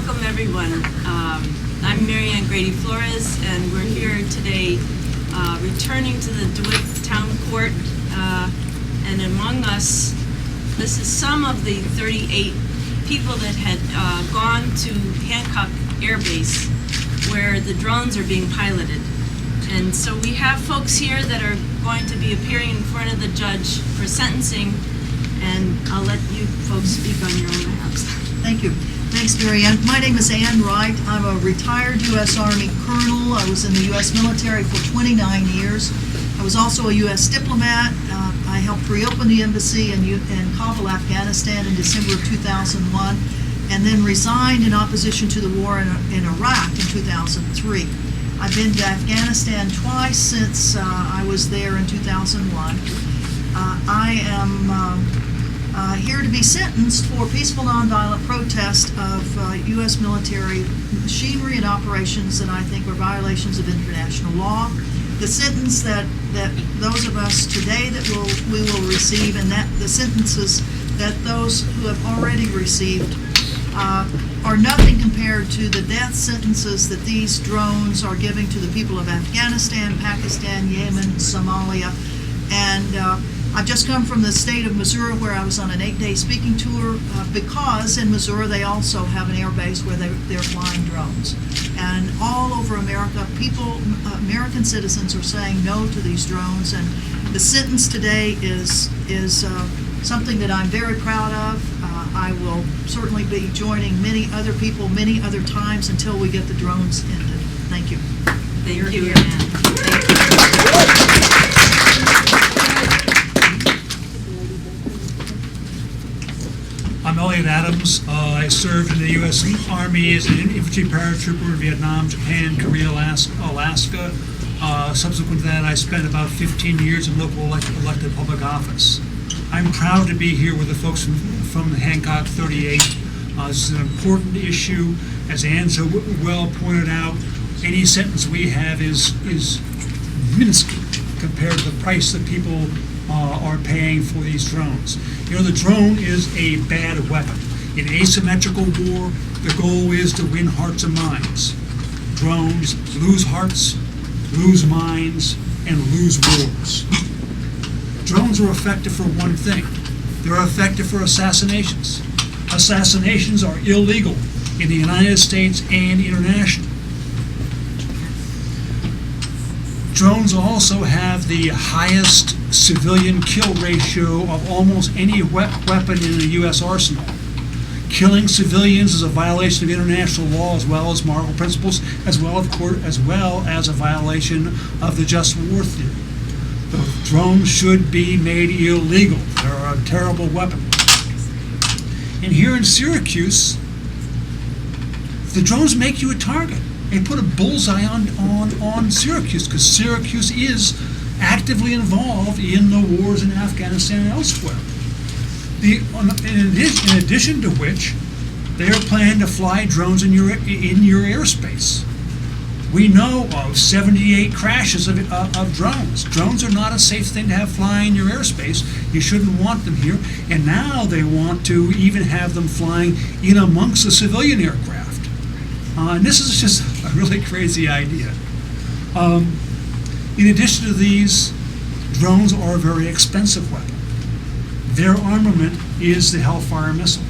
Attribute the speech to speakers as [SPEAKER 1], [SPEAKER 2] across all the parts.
[SPEAKER 1] welcome everyone. I'm Marianne Grady Flores, and we're here today returning to the DeWitt Town Court. And among us, this is some of the 38 people that had gone to Hancock Air Base, where the drones are being piloted. And so we have folks here that are going to be appearing in front of the judge for sentencing, and I'll let you folks speak on your own behalves.
[SPEAKER 2] Thank you. Thanks, Marianne. My name is Ann Wright. I'm a retired U.S. Army colonel. I was in the U.S. military for 29 years. I was also a U.S. diplomat. I helped reopen the embassy in Kabul, Afghanistan in December of 2001, and then resigned in opposition to the war in Iraq in 2003. I've been to Afghanistan twice since I was there in 2001. I am here to be sentenced for peaceful nonviolent protest of U.S. military machinery and operations that I think are violations of international law. The sentence that those of us today that we will receive, and that the sentences that those who have already received are nothing compared to the death sentences that these drones are giving to the people of Afghanistan, Pakistan, Yemen, Somalia, and I've just come from the state of Missouri, where I was on an 8-day speaking tour, because in Missouri they also have an air base where they're flying drones. And all over America, American citizens are saying no to these drones, and the sentence today is something that I'm very proud of. I will certainly be joining many other people many other times until we get the drones ended. Thank you.
[SPEAKER 1] Thank you, Ann. Thank you.
[SPEAKER 3] I'm Elliot Adams. I served in the U.S. Army as an infantry paratrooper in Vietnam, Japan, Korea, Alaska. Subsequent to that, I spent about 15 years in local elected public office. I'm proud to be here with the folks from Hancock 38. This is an important issue. As Ann so well pointed out, any sentence we have is minuscule compared to the price that people are paying for these drones. You know, the drone is a bad weapon. In asymmetrical war, the goal is to win hearts and minds. Drones lose hearts, lose minds, and lose wars. Drones are effective for one thing. They're effective for assassinations. Assassinations are illegal in the United States and internationally. Drones also have the highest civilian kill ratio of almost any weapon in the U.S. arsenal. Killing civilians is a violation of international law as well as moral principles, as well as a violation of the just war theory. The drones should be made illegal. They're a terrible weapon. And here in Syracuse, the drones make you a target. They put a bullseye on Syracuse, because Syracuse is actively involved in the wars in Afghanistan and elsewhere. In addition to which, they are planning to fly drones in your airspace. We know of 78 crashes of drones. Drones are not a safe thing to have flying in your airspace. You shouldn't want them here. And now they want to even have them flying in amongst the civilian aircraft. And this is just a really crazy idea. In addition to these, drones are a very expensive weapon. Their armament is the Hellfire missile.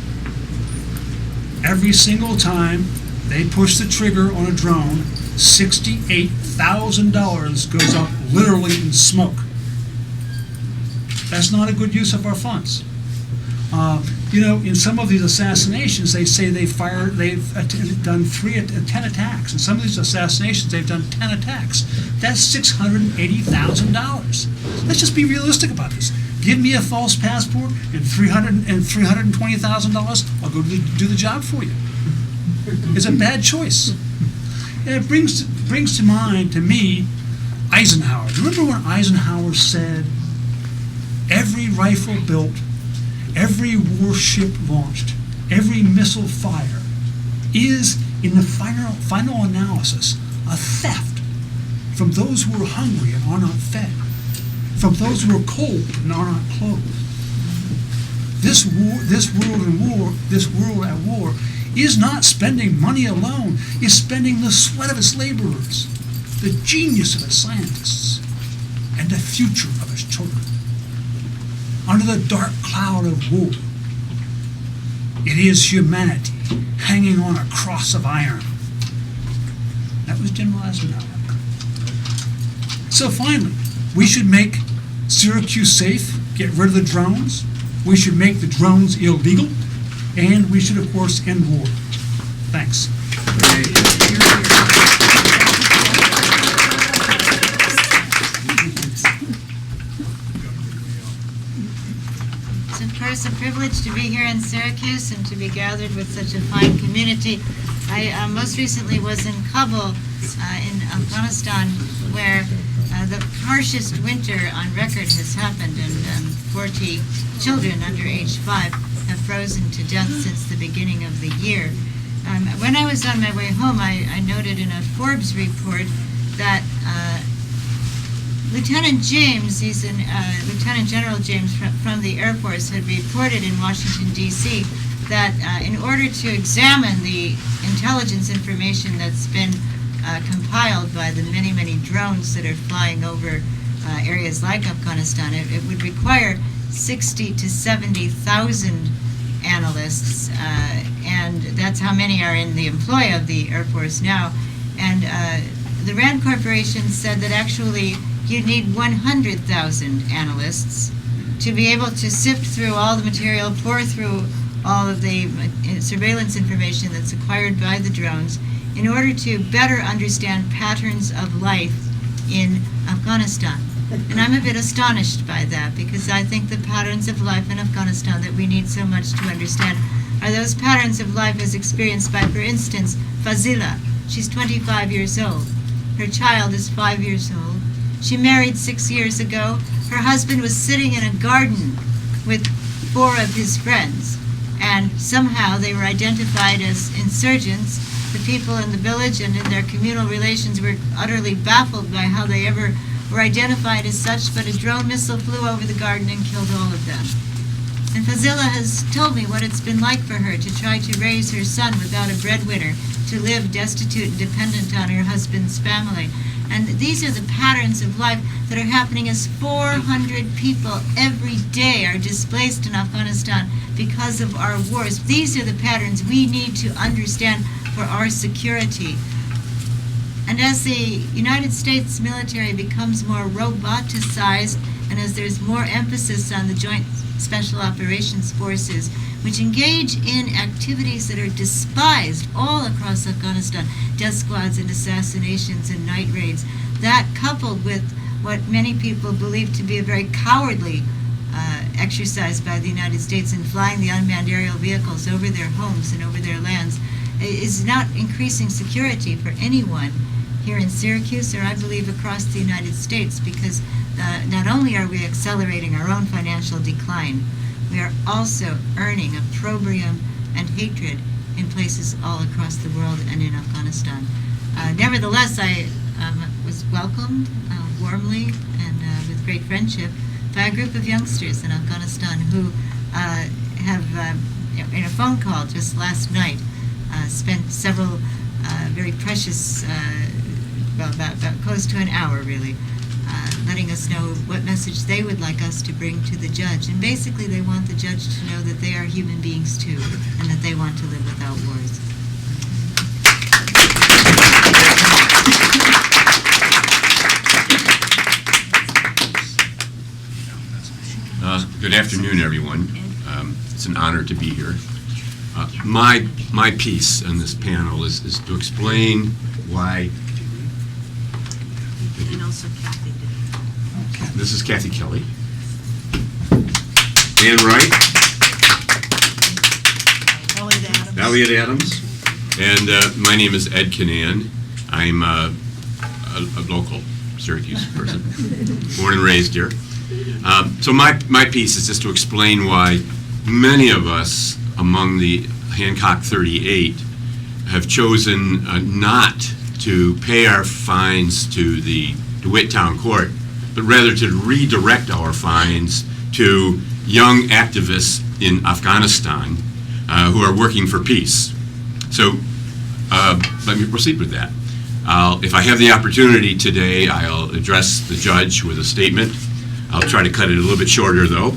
[SPEAKER 3] Every single time they push the trigger on a drone, $68,000 goes up literally in smoke. That's not a good use of our funds. In some of these assassinations, they say they've done 10 attacks. In some of these assassinations, they've done 10 attacks. That's $680,000. Let's just be realistic about this. Give me a false passport and $320,000. I'll go do the job for you. It's a bad choice. And it brings to mind, to me, Eisenhower. Do you remember when Eisenhower said, every rifle built, every warship launched, every missile fired is, in the final analysis, a theft from those who are hungry and are not fed, from those who are cold and are not clothed. This world at war is not spending money alone, is spending the sweat of its laborers, the genius of its scientists, and the future of its children. Under the dark cloud of war, it is humanity hanging on a cross of iron. That was General Eisenhower. So finally, we should make Syracuse safe, get rid of the drones. We should make the drones illegal, and we should, of course, end war. Thanks.
[SPEAKER 4] It's of course a privilege to be here in Syracuse and to be gathered with such a fine community. I most recently was in Kabul in Afghanistan, where the harshest winter on record has happened, and 40 children under age 5 have frozen to death since the beginning of the year. When I was on my way home, I noted in a Forbes report that Lieutenant James, he's in, Lieutenant General James from the Air Force, had reported in Washington, D.C. that in order to examine the intelligence information that's been compiled by the many, many drones that are flying over areas like Afghanistan, it would require 60 to 70,000 analysts, and that's how many are in the employ of the Air Force now. And the RAND Corporation said that actually you need 100,000 analysts to be able to sift through all the material, pour through all of the surveillance information that's acquired by the drones in order to better understand patterns of life in Afghanistan. And I'm a bit astonished by that, because I think the patterns of life in Afghanistan that we need so much to understand are those patterns of life as experienced by, for instance, Fazila. She's 25 years old. Her child is 5 years old. She married 6 years ago. Her husband was sitting in a garden with 4 of his friends, and somehow they were identified as insurgents. The people in the village and in their communal relations were utterly baffled by how they ever were identified as such, but a drone missile flew over the garden and killed all of them. And Fazila has told me what it's been like for her to try to raise her son without a breadwinner, to live destitute and dependent on her husband's family. And these are the patterns of life that are happening as 400 people every day are displaced in Afghanistan because of our wars. These are the patterns we need to understand for our security. And as the United States military becomes more roboticized, and as there's more emphasis on the Joint Special Operations Forces, which engage in activities that are despised all across Afghanistan, death squads and assassinations and night raids, that coupled with what many people believe to be a very cowardly exercise by the United States in flying the unmanned aerial vehicles over their homes and over their lands, is not increasing security for anyone here in Syracuse, or I believe across the United States, because not only are we accelerating our own financial decline, we are also earning opprobrium and hatred in places all across the world and in Afghanistan. Nevertheless, I was welcomed warmly and with great friendship by a group of youngsters in Afghanistan who have, in a phone call just last night, spent several very precious, about close to an hour really, letting us know what message they would like us to bring to the judge. And basically they want the judge to know that they are human beings too, and that they want to live without wars.
[SPEAKER 5] Good afternoon, everyone. It's an honor to be here. My piece on this panel is to explain why.
[SPEAKER 1] And also Kathy did.
[SPEAKER 5] This is Kathy Kelly. Ann Wright. Elliot Adams. And my name is Ed Canan. I'm a local Syracuse person, born and raised here. So my piece is just to explain why many of us among the Hancock 38 have chosen not to pay our fines to the DeWitt Town Court, but rather to redirect our fines to young activists in Afghanistan who are working for peace. So let me proceed with that. If I have the opportunity today, I'll address the judge with a statement. I'll try to cut it a little bit shorter, though.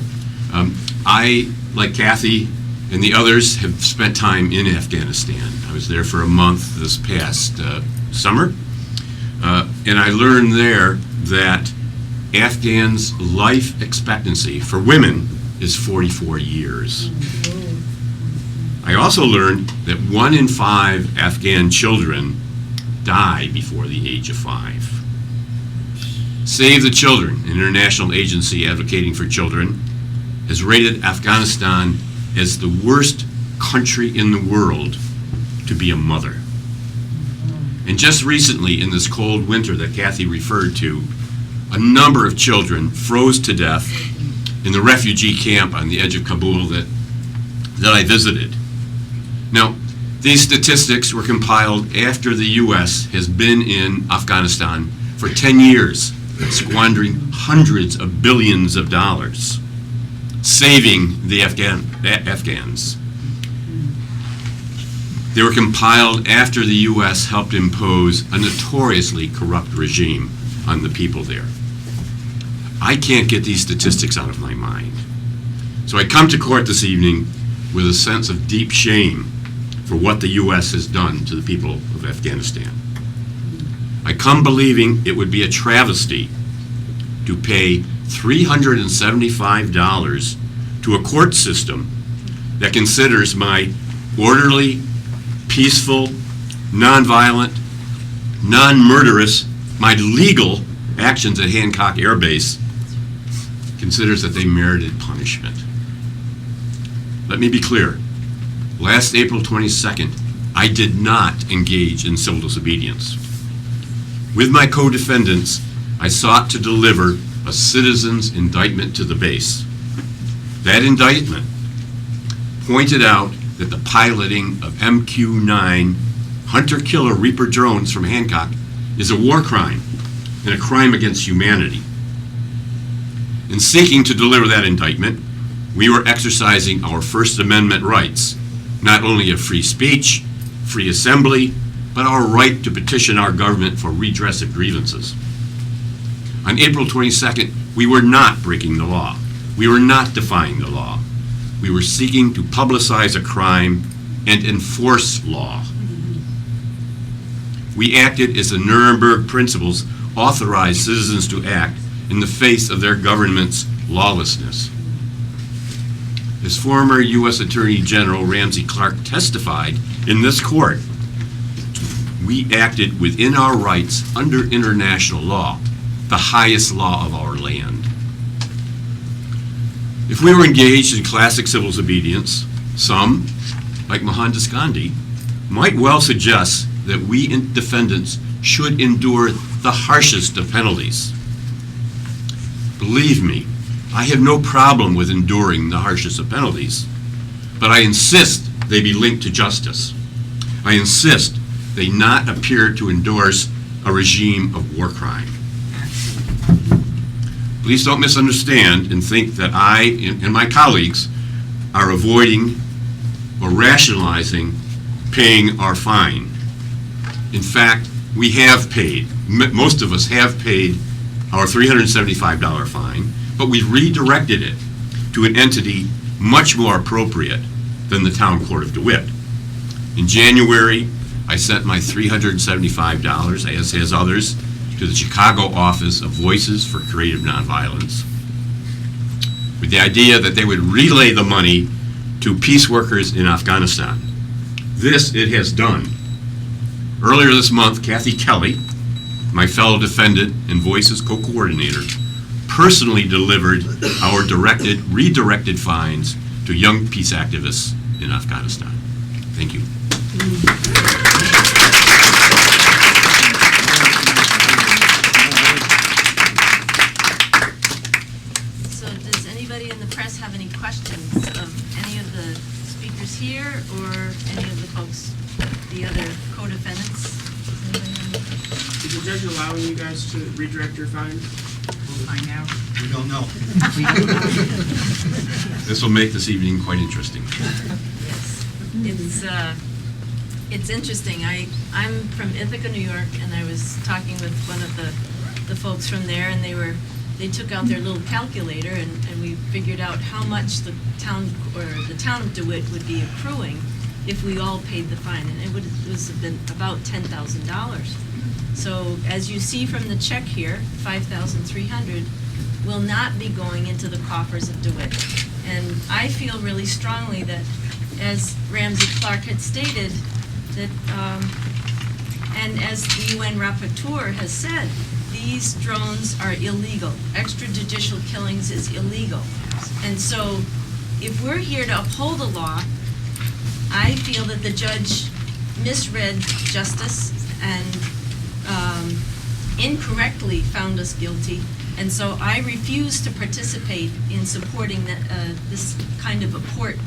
[SPEAKER 5] I, like Kathy and the others, have spent time in Afghanistan. I was there for a month this past summer, and I learned there that Afghans' life expectancy for women is 44 years. I also learned that 1 in 5 Afghan children die before the age of 5. Save the Children, an international agency advocating for children, has rated Afghanistan as the worst country in the world to be a mother. And just recently, in this cold winter that Kathy referred to, a number of children froze to death in the refugee camp on the edge of Kabul that I visited. Now, these statistics were compiled after the U.S. has been in Afghanistan for 10 years, squandering hundreds of billions of dollars, saving the Afghans. They were compiled after the U.S. helped impose a notoriously corrupt regime on the people there. I can't get these statistics out of my mind. So I come to court this evening with a sense of deep shame for what the U.S. has done to the people of Afghanistan. I come believing it would be a travesty to pay $375 to a court system that considers my orderly, peaceful, nonviolent, non-murderous, my legal actions at Hancock Air Base, considers that they merited punishment. Let me be clear. Last April 22nd, I did not engage in civil disobedience. With my co-defendants, I sought to deliver a citizen's indictment to the base. That indictment pointed out that the piloting of MQ-9 hunter-killer Reaper drones from Hancock is a war crime and a crime against humanity. In seeking to deliver that indictment, we were exercising our First Amendment rights, not only of free speech, free assembly, but our right to petition our government for redress of grievances. On April 22nd, we were not breaking the law. We were not defying the law. We were seeking to publicize a crime and enforce law. We acted as the Nuremberg principles authorized citizens to act in the face of their government's lawlessness. As former U.S. Attorney General Ramsey Clark testified in this court, we acted within our rights under international law, the highest law of our land. If we were engaged in classic civil disobedience, some, like Mohandas Gandhi, might well suggest that we defendants should endure the harshest of penalties. Believe me, I have no problem with enduring the harshest of penalties, but I insist they be linked to justice. I insist they not appear to endorse a regime of war crime. Please don't misunderstand and think that I and my colleagues are avoiding or rationalizing paying our fine. In fact, we have paid, most of us have paid our $375 fine, but we've redirected it to an entity much more appropriate than the Town Court of DeWitt. In January, I sent my $375, as has others, to the Chicago office of Voices for Creative Nonviolence, with the idea that they would relay the money to peace workers in Afghanistan. This it has done. Earlier this month, Kathy Kelly, my fellow defendant and Voices co-coordinator, personally delivered our redirected fines to young peace activists in Afghanistan. Thank you.
[SPEAKER 1] So does anybody in the press have any questions of any of the speakers here or any of the folks, the other co-defendants? Does anybody have any questions?
[SPEAKER 6] Is the judge allowing you guys to redirect your fines?
[SPEAKER 7] We'll find out.
[SPEAKER 3] We don't know.
[SPEAKER 5] This will make this evening quite interesting.
[SPEAKER 1] Yes. It's interesting. I'm from Ithaca, New York, and I was talking with one of the folks from there, and they took out their little calculator, and we figured out how much the town of DeWitt would be accruing if we all paid the fine, and it would have been about $10,000. So as you see from the check here, $5,300 will not be going into the coffers of DeWitt. And I feel really strongly that, as Ramsey Clark had stated, that, and as the UN rapporteur has said, these drones are illegal. Extrajudicial killings is illegal. And so if we're here to uphold a law, I feel that the judge misread justice and incorrectly found us guilty. And so I refuse to participate in supporting that, this kind of a court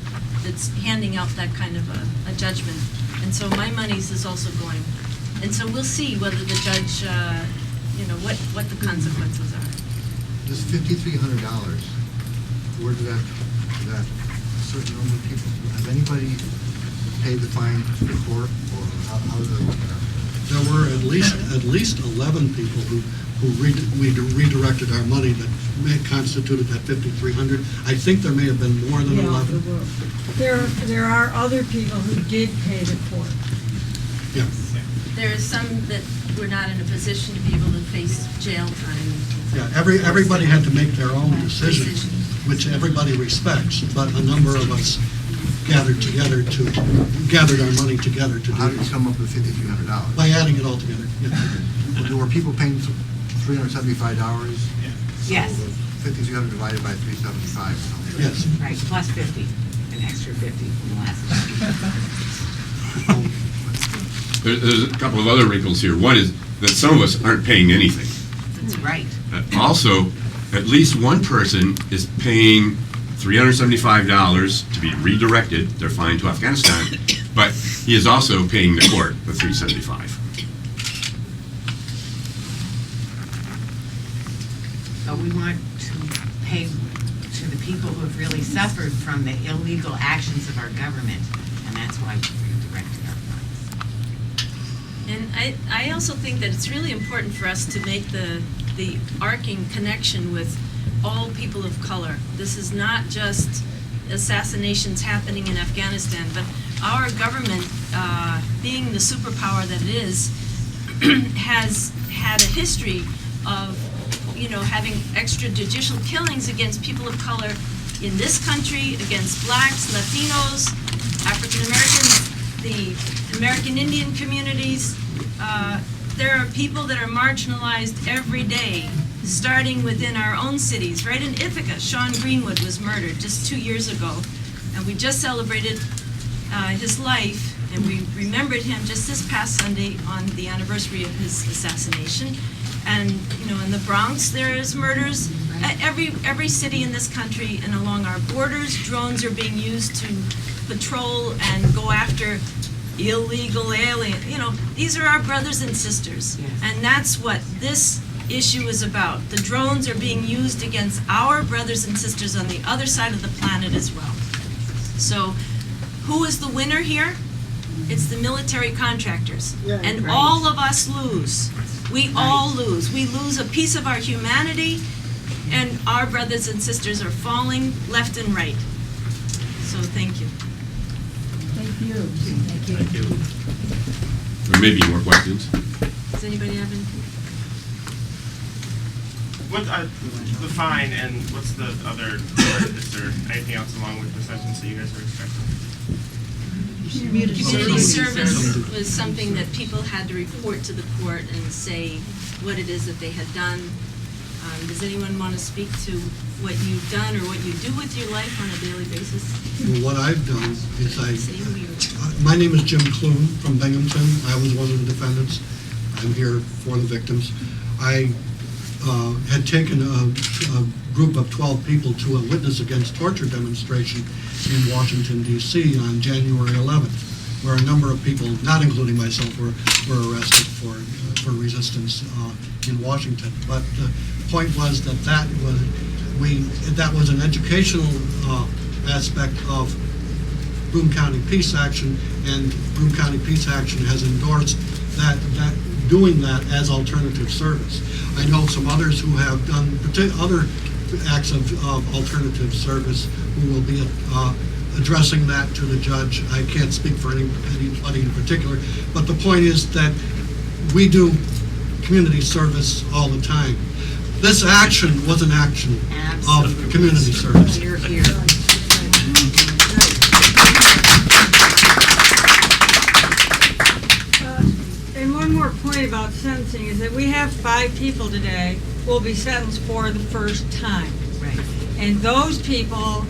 [SPEAKER 1] that's handing out that kind of a judgment. And so my money's is also going. And so we'll see whether the judge, what the consequences are.
[SPEAKER 7] This $5,300, where did that certain number of people, has anybody paid the fine to the court, or how does that work out?
[SPEAKER 8] There were at least 11 people who we redirected our money that constituted that $5,300. I think there may have been more than 11.
[SPEAKER 9] There are other people who did pay the court.
[SPEAKER 8] Yeah.
[SPEAKER 1] There are some that were not in a position to be able to face jail time.
[SPEAKER 8] Yeah, everybody had to make their own decision, which everybody respects, but a number of us gathered our money together to do
[SPEAKER 7] How did you
[SPEAKER 8] this.
[SPEAKER 7] come up with $5,300?
[SPEAKER 8] By adding it all together. Yeah.
[SPEAKER 7] There were people paying $375?
[SPEAKER 10] Yes.
[SPEAKER 7] So 5,300 divided by 375 or something.
[SPEAKER 8] Yes.
[SPEAKER 10] Right, plus 50, an extra 50 from the last.
[SPEAKER 5] There's a couple of other wrinkles here. One is that some of us aren't paying anything.
[SPEAKER 10] That's right.
[SPEAKER 5] Also, at least one person is paying $375 to be redirected, their fine to Afghanistan, but he is also paying the court the $375.
[SPEAKER 10] But we want to pay to the people who have really suffered from the illegal actions of our government, and that's why we redirected our funds.
[SPEAKER 1] And I also think that it's really important for us to make the arcing connection with all people of color. This is not just assassinations happening in Afghanistan, but our government, being the superpower that it is, has had a history of, having extrajudicial killings against people of color in this country, against blacks, Latinos, African Americans, the American Indian communities. There are people that are marginalized every day, starting within our own cities. Right in Ithaca, Sean Greenwood was murdered just 2 years ago, and we just celebrated his life, and we remembered him just this past Sunday on the anniversary of his assassination. And in the Bronx, there is murders. Every city in this country and along our borders, drones are being used to patrol and go after illegal alien. These are our brothers and sisters,
[SPEAKER 10] Yes.
[SPEAKER 1] and that's what this issue is about. The drones are being used against our brothers and sisters on the other side of the planet as well. So, who is the winner here? It's the military contractors, and
[SPEAKER 10] right.
[SPEAKER 1] all of us lose. We all lose. We lose a piece of our humanity, and our brothers and sisters are falling left and right. So, thank you.
[SPEAKER 9] Thank you.
[SPEAKER 5] Thank you. There may be more questions.
[SPEAKER 1] Does anybody have anything?
[SPEAKER 6] What, the fine, and what's the other part? Is there anything else along with the sentence that you guys are expecting?
[SPEAKER 1] Community service was something that people had to report to the court and say what it is that they had done. Does anyone want to speak to what you've done or what you do with your life on a daily basis?
[SPEAKER 8] Well, what I've done is
[SPEAKER 1] Say who you are.
[SPEAKER 8] my name is Jim Clune from Binghamton. I was one of the defendants. I'm here for the victims. I had taken a group of 12 people to a witness against torture demonstration in Washington, D.C. on January 11th, where a number of people, not including myself, were arrested for resistance in Washington. But the point was that was an educational aspect of Broome County Peace Action, and Broome County Peace Action has endorsed that doing that as alternative service. I know some others who have done other acts of alternative service who will be addressing that to the judge. I can't speak for anybody in particular, but the point is that we do community service all the time. This action was an action of community service.
[SPEAKER 10] Here, here.
[SPEAKER 9] And one more point about sentencing is that we have 5 people today who will be sentenced for the first time.
[SPEAKER 10] Right.
[SPEAKER 9] And those people,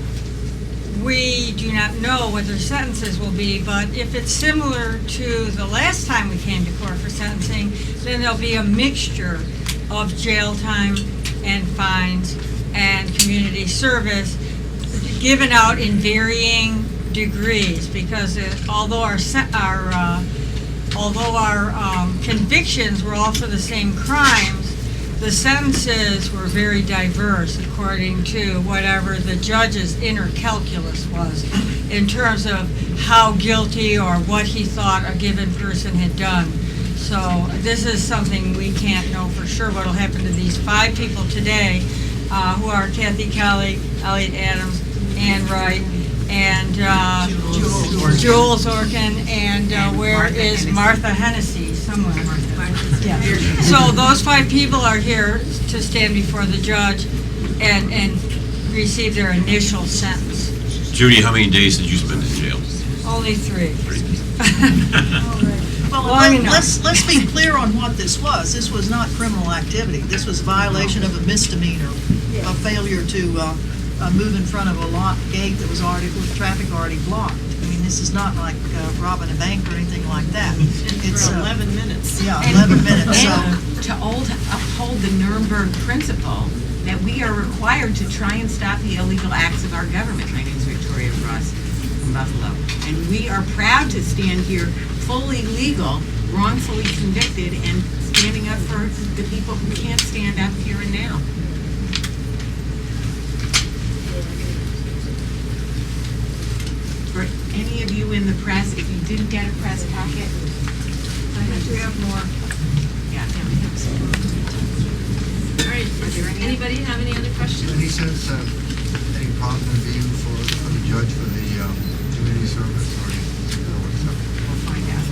[SPEAKER 9] we do not know what their sentences will be, but if it's similar to the last time we came to court for sentencing, then there'll be a mixture of jail time and fines and community service given out in varying degrees, because although our convictions were all for the same crimes, the sentences were very diverse according to whatever the judge's inner calculus was in terms of how guilty or what he thought a given person had done. So this is something we can't know for sure what will happen to these 5 people today, who are Kathy Kelly, Elliot Adams, Ann Wright, and Jules Orkin, and where is Martha Hennessy? Somewhere. Yeah. So those 5 people are here to stand before the judge and receive their initial sentence.
[SPEAKER 5] Judy, how many days did you spend in jail?
[SPEAKER 9] Only 3.
[SPEAKER 2] Well,
[SPEAKER 9] Long enough.
[SPEAKER 2] let's be clear on what this was. This was not criminal activity. This was a violation of a misdemeanor, a failure to move in front of a locked gate that was already, with traffic already blocked. I mean, this is not like robbing a bank or anything like that. It's
[SPEAKER 10] For 11 minutes.
[SPEAKER 2] Yeah, 11 minutes. So,
[SPEAKER 10] And to uphold the Nuremberg principle that we are required to try and stop the illegal acts of our government. My name is Victoria Frost from Buffalo. And we are proud to stand here fully legal, wrongfully convicted, and standing up for the people who can't stand up here and now. For any of you in the press, if you didn't get a press packet,
[SPEAKER 9] We have more.
[SPEAKER 10] yeah, we have some.
[SPEAKER 1] All right,
[SPEAKER 10] Are there any?
[SPEAKER 1] anybody have any other questions?
[SPEAKER 7] Any sense of any problem in being for the judge for the community service, or what's up?
[SPEAKER 10] We'll find out.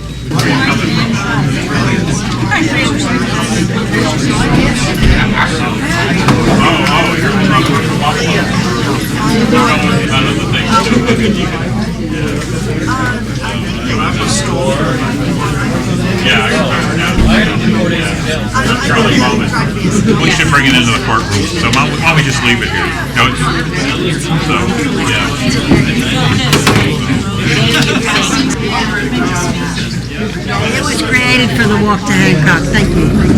[SPEAKER 11] We should bring it into the courtroom, so why don't we just leave it here? No, so, yeah.
[SPEAKER 12] It was created for the walk to Hancock. Thank you.